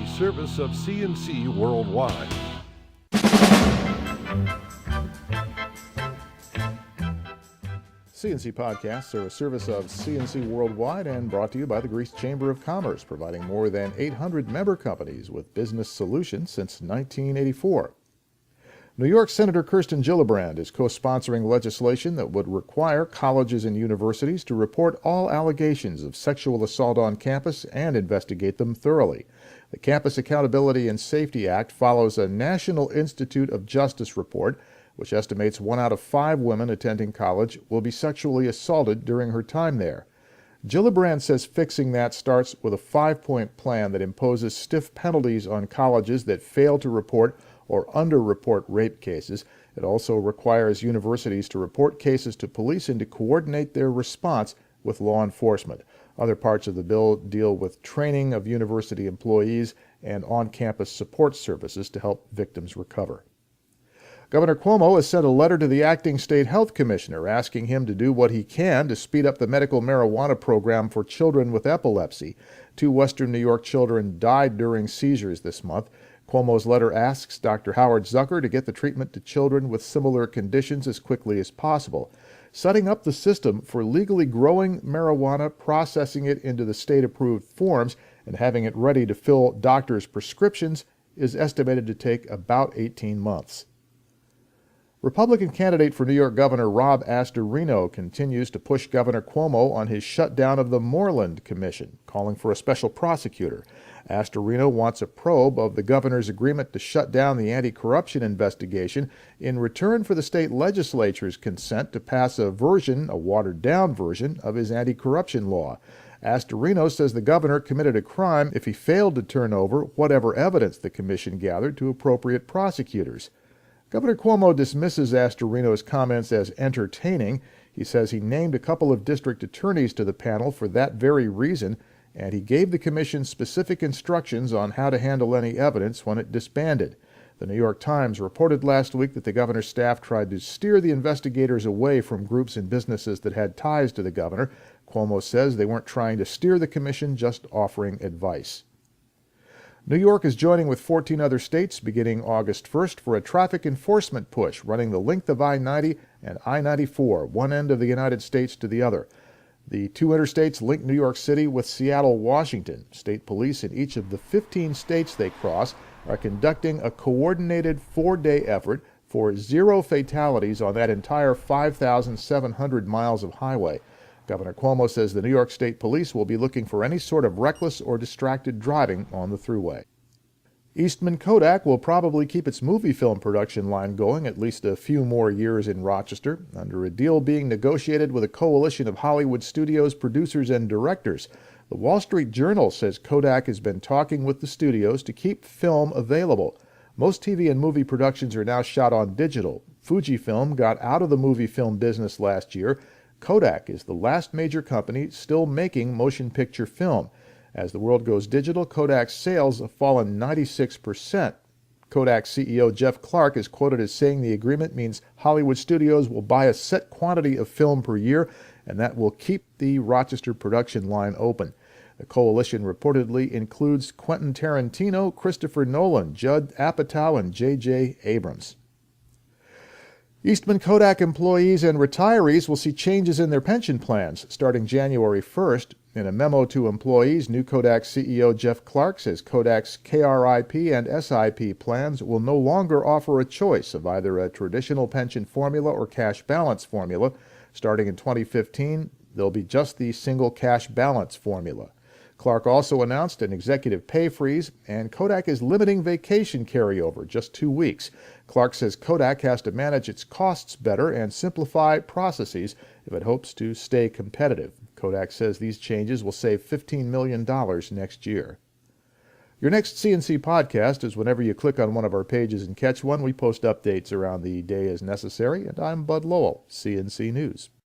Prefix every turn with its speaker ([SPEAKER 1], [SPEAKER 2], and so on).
[SPEAKER 1] a service of CNC Worldwide.
[SPEAKER 2] CNC Podcasts are a service of CNC Worldwide and brought to you by the Greece Chamber of Commerce, providing more than 800 member companies with business solutions since 1984. New York Senator Kirsten Gillibrand is co-sponsoring legislation that would require colleges and universities to report all allegations of sexual assault on campus and investigate them thoroughly. The Campus Accountability and Safety Act follows a National Institute of Justice report, which estimates 1 out of 5 women attending college will be sexually assaulted during her time there. Gillibrand says fixing that starts with a 5-point plan that imposes stiff penalties on colleges that fail to report or underreport rape cases. It also requires universities to report cases to police and to coordinate their response with law enforcement. Other parts of the bill deal with training of university employees and on-campus support services to help victims recover. Governor Cuomo has sent a letter to the acting state health commissioner asking him to do what he can to speed up the medical marijuana program for children with epilepsy. 2 Western New York children died during seizures this month. Cuomo's letter asks Dr. Howard Zucker to get the treatment to children with similar conditions as quickly as possible. Setting up the system for legally growing marijuana, processing it into the state-approved forms, and having it ready to fill doctors' prescriptions is estimated to take about 18 months. Republican candidate for New York Governor Rob Astorino continues to push Governor Cuomo on his shutdown of the Moreland Commission, calling for a special prosecutor. Astorino wants a probe of the governor's agreement to shut down the anti-corruption investigation in return for the state legislature's consent to pass a watered-down version of his anti-corruption law. Astorino says the governor committed a crime if he failed to turn over whatever evidence the commission gathered to appropriate prosecutors. Governor Cuomo dismisses Astorino's comments as entertaining. He says he named a couple of district attorneys to the panel for that very reason, and he gave the commission specific instructions on how to handle any evidence when it disbanded. The New York Times reported last week that the governor's staff tried to steer the investigators away from groups and businesses that had ties to the governor. Cuomo says they weren't trying to steer the commission, just offering advice. New York is joining with 14 other states beginning August 1st for a traffic enforcement push running the length of I-90 and I-94, one end of the United States to the other. The 2 interstates link New York City with Seattle, Washington. State police in each of the 15 states they cross are conducting a coordinated 4-day effort for 0 fatalities on that entire 5,700 miles of highway. Governor Cuomo says the New York State Police will be looking for any sort of reckless or distracted driving on the thruway. Eastman Kodak will probably keep its movie film production line going at least a few more years in Rochester, under a deal being negotiated with a coalition of Hollywood studios, producers, and directors. The Wall Street Journal says Kodak has been talking with the studios to keep film available. Most TV and movie productions are now shot on digital. Fujifilm got out of the movie film business last year. Kodak is the last major company still making motion picture film. As the world goes digital, Kodak's sales have fallen 96%. Kodak CEO Jeff Clark is quoted as saying the agreement means Hollywood studios will buy a set quantity of film per year, and that will keep the Rochester production line open. The coalition reportedly includes Quentin Tarantino, Christopher Nolan, Judd Apatow, and J.J. Abrams. Eastman Kodak employees and retirees will see changes in their pension plans starting January 1st. In a memo to employees, new Kodak CEO Jeff Clark says Kodak's KRIP and SIP plans will no longer offer a choice of either a traditional pension formula or cash balance formula. Starting in 2015, there'll be just the single cash balance formula. Clark also announced an executive pay freeze, and Kodak is limiting vacation carryover, just 2 weeks. Clark says Kodak has to manage its costs better and simplify processes if it hopes to stay competitive. Kodak says these changes will save $15 million next year. Your next CNC podcast is whenever you click on one of our pages and catch one. We post updates around the day as necessary, and I'm Bud Lowell, CNC News.